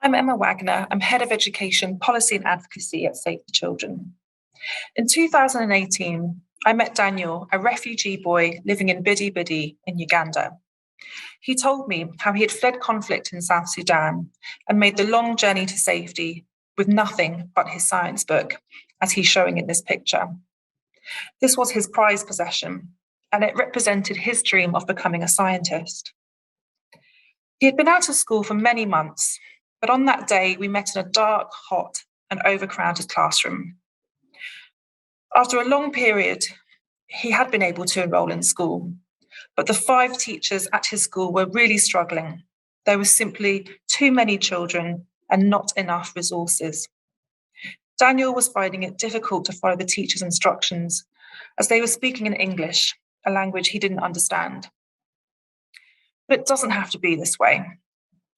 I'm Emma Wagner. I'm Head of Education, Policy and Advocacy at Save the Children. In 2018, I met Daniel, a refugee boy living in Bidi Bidi in Uganda. He told me how he had fled conflict in South Sudan and made the long journey to safety with nothing but his science book, as he's showing in this picture. This was his prized possession, and it represented his dream of becoming a scientist. He had been out of school for many months, but on that day, we met in a dark, hot, and overcrowded classroom. After a long period, he had been able to enroll in school, but the 5 teachers at his school were really struggling. There were simply too many children and not enough resources. Daniel was finding it difficult to follow the teachers' instructions as they were speaking in English, a language he didn't understand. But it doesn't have to be this way.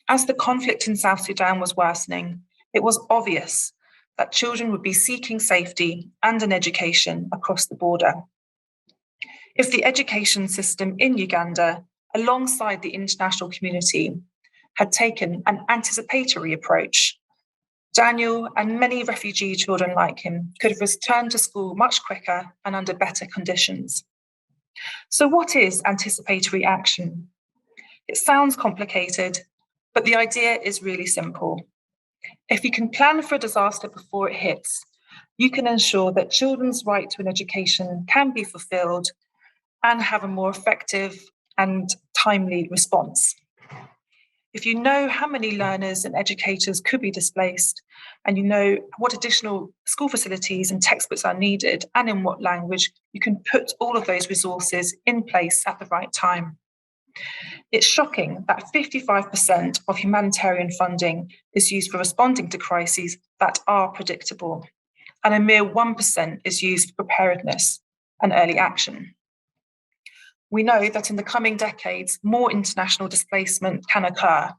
As the conflict in South Sudan was worsening, it was obvious that children would be seeking safety and an education across the border. If the education system in Uganda, alongside the international community, had taken an anticipatory approach, Daniel and many refugee children like him could have returned to school much quicker and under better conditions. So what is anticipatory action? It sounds complicated, but the idea is really simple. If you can plan for a disaster before it hits, you can ensure that children's right to an education can be fulfilled and have a more effective and timely response. If you know how many learners and educators could be displaced, and you know what additional school facilities and textbooks are needed and in what language, you can put all of those resources in place at the right time. It's shocking that 55% of humanitarian funding is used for responding to crises that are predictable, and a mere 1% is used for preparedness and early action. We know that in the coming decades, more international displacement can occur,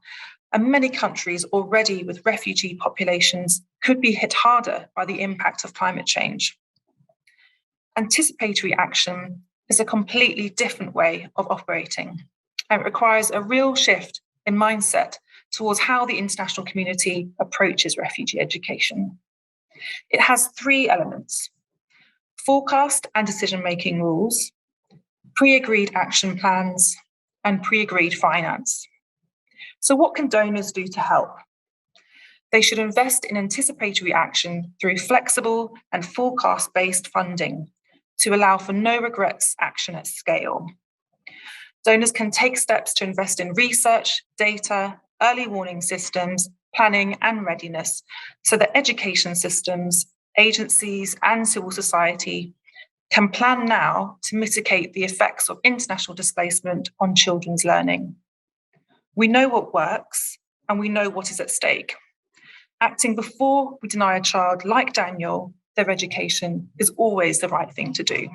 and many countries already with refugee populations could be hit harder by the impact of climate change. Anticipatory action is a completely different way of operating, and it requires a real shift in mindset towards how the international community approaches refugee education. It has 3 elements: forecast and decision-making rules, pre-agreed action plans, and pre-agreed finance. So what can donors do to help? They should invest in anticipatory action through flexible and forecast-based funding to allow for no regrets action at scale. Donors can take steps to invest in research, data, early warning systems, planning, and readiness so that education systems, agencies, and civil society can plan now to mitigate the effects of international displacement on children's learning. We know what works, and we know what is at stake. Acting before we deny a child like Daniel their education is always the right thing to do.